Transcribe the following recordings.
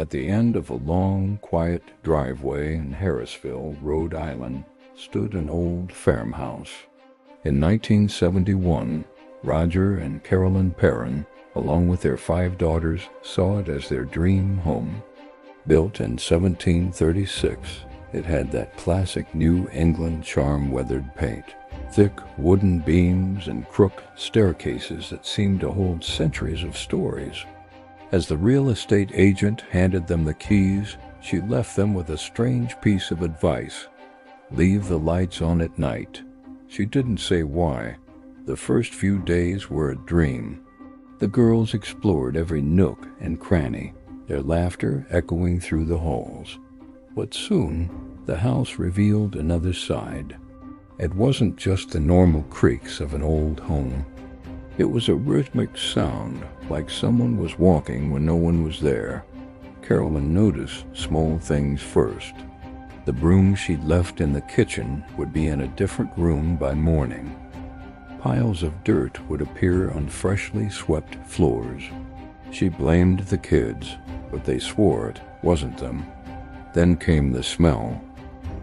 At the end of a long, quiet driveway in Harrisville, Rhode Island, stood an old farmhouse. In 1971, Roger and Carolyn Perron, along with their 5 daughters, saw it as their dream home. Built in 1736, it had that classic New England charm-weathered paint, thick wooden beams and crooked staircases that seemed to hold centuries of stories. As the real estate agent handed them the keys, she left them with a strange piece of advice: leave the lights on at night. She didn't say why. The first few days were a dream. The girls explored every nook and cranny, their laughter echoing through the halls. But soon, the house revealed another side. It wasn't just the normal creaks of an old home. It was a rhythmic sound, like someone was walking when no one was there. Carolyn noticed small things first. The broom she'd left in the kitchen would be in a different room by morning. Piles of dirt would appear on freshly swept floors. She blamed the kids, but they swore it wasn't them. Then came the smell.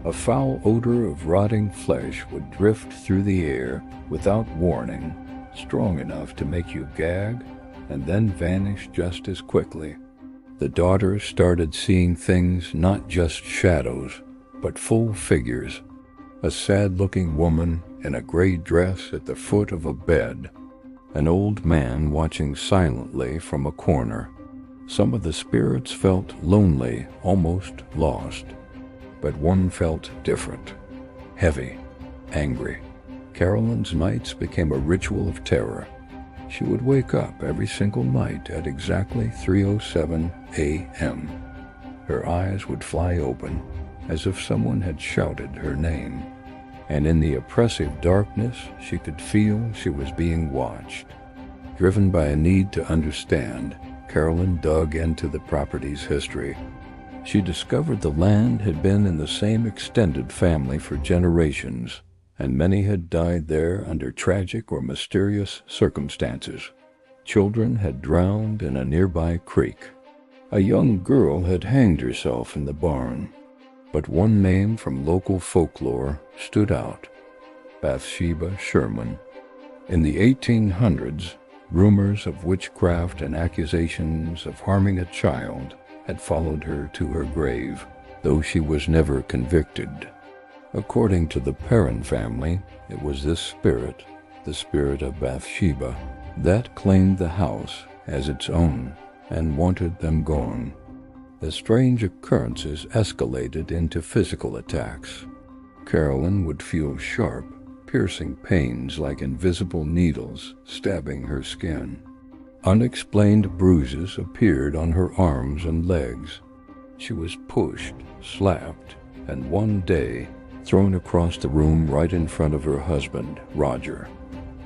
A foul odor of rotting flesh would drift through the air without warning, strong enough to make you gag, and then vanish just as quickly. The daughters started seeing things, not just shadows, but full figures. A sad-looking woman in a gray dress at the foot of a bed. An old man watching silently from a corner. Some of the spirits felt lonely, almost lost. But one felt different. Heavy, angry. Carolyn's nights became a ritual of terror. She would wake up every single night at exactly 3:07 a.m. Her eyes would fly open, as if someone had shouted her name. And in the oppressive darkness, she could feel she was being watched. Driven by a need to understand, Carolyn dug into the property's history. She discovered the land had been in the same extended family for generations, and many had died there under tragic or mysterious circumstances. Children had drowned in a nearby creek. A young girl had hanged herself in the barn. But one name from local folklore stood out: Bathsheba Sherman. In the 1800s, rumors of witchcraft and accusations of harming a child had followed her to her grave, though she was never convicted. According to the Perron family, it was this spirit, the spirit of Bathsheba, that claimed the house as its own and wanted them gone. The strange occurrences escalated into physical attacks. Carolyn would feel sharp, piercing pains like invisible needles stabbing her skin. Unexplained bruises appeared on her arms and legs. She was pushed, slapped, and one day thrown across the room right in front of her husband, Roger.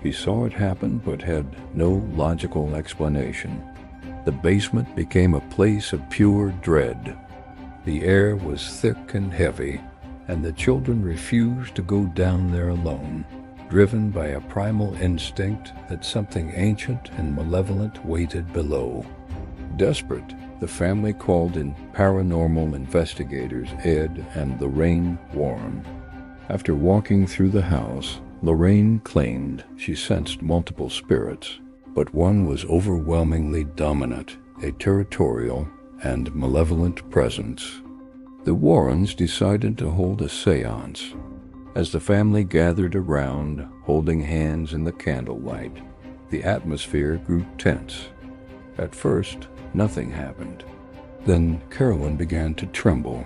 He saw it happen but had no logical explanation. The basement became a place of pure dread. The air was thick and heavy, and the children refused to go down there alone, driven by a primal instinct that something ancient and malevolent waited below. Desperate, the family called in paranormal investigators Ed and Lorraine Warren. After walking through the house, Lorraine claimed she sensed multiple spirits, but one was overwhelmingly dominant, a territorial and malevolent presence. The Warrens decided to hold a séance. As the family gathered around, holding hands in the candlelight, the atmosphere grew tense. At first, nothing happened. Then Carolyn began to tremble.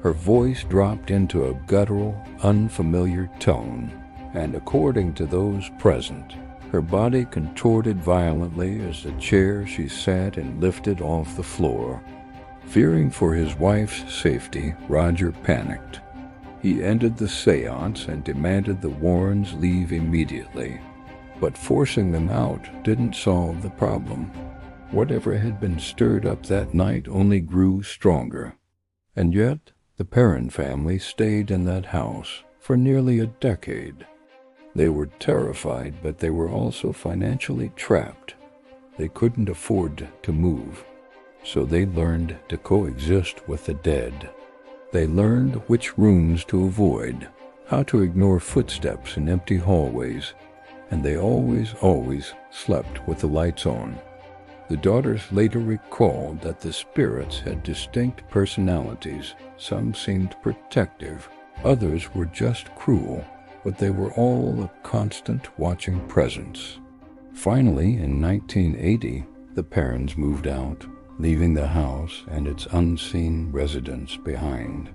Her voice dropped into a guttural, unfamiliar tone, and according to those present, her body contorted violently as the chair she sat in lifted off the floor. Fearing for his wife's safety, Roger panicked. He ended the séance and demanded the Warrens leave immediately. But forcing them out didn't solve the problem. Whatever had been stirred up that night only grew stronger. And yet, the Perron family stayed in that house for nearly a decade. They were terrified, but they were also financially trapped. They couldn't afford to move. so they learned to coexist with the dead. They learned which rooms to avoid, how to ignore footsteps in empty hallways, and they always slept with the lights on. The daughters later recalled that the spirits had distinct personalities. Some seemed protective, others were just cruel, but they were all a constant watching presence. Finally, in 1980, the Perrons moved out, leaving the house and its unseen residents behind.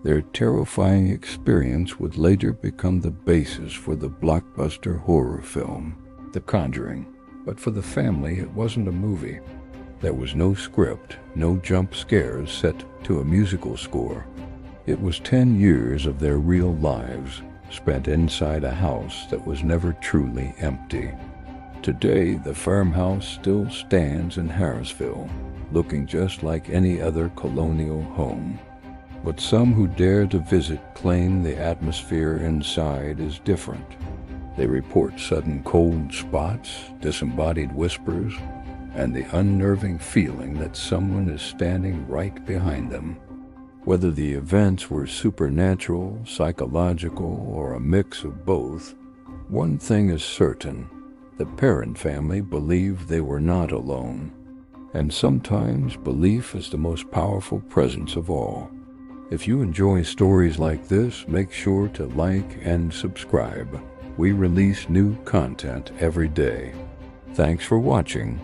Their terrifying experience would later become the basis for the blockbuster horror film, The Conjuring. But for the family, it wasn't a movie. There was no script, no jump scares set to a musical score. It was 10 years of their real lives, spent inside a house that was never truly empty. Today, the farmhouse still stands in Harrisville, looking just like any other colonial home. But some who dare to visit claim the atmosphere inside is different. They report sudden cold spots, disembodied whispers, and the unnerving feeling that someone is standing right behind them. Whether the events were supernatural, psychological, or a mix of both, one thing is certain: the Perron family believed they were not alone. And sometimes belief is the most powerful presence of all. If you enjoy stories like this, make sure to like and subscribe. We release new content every day. Thanks for watching.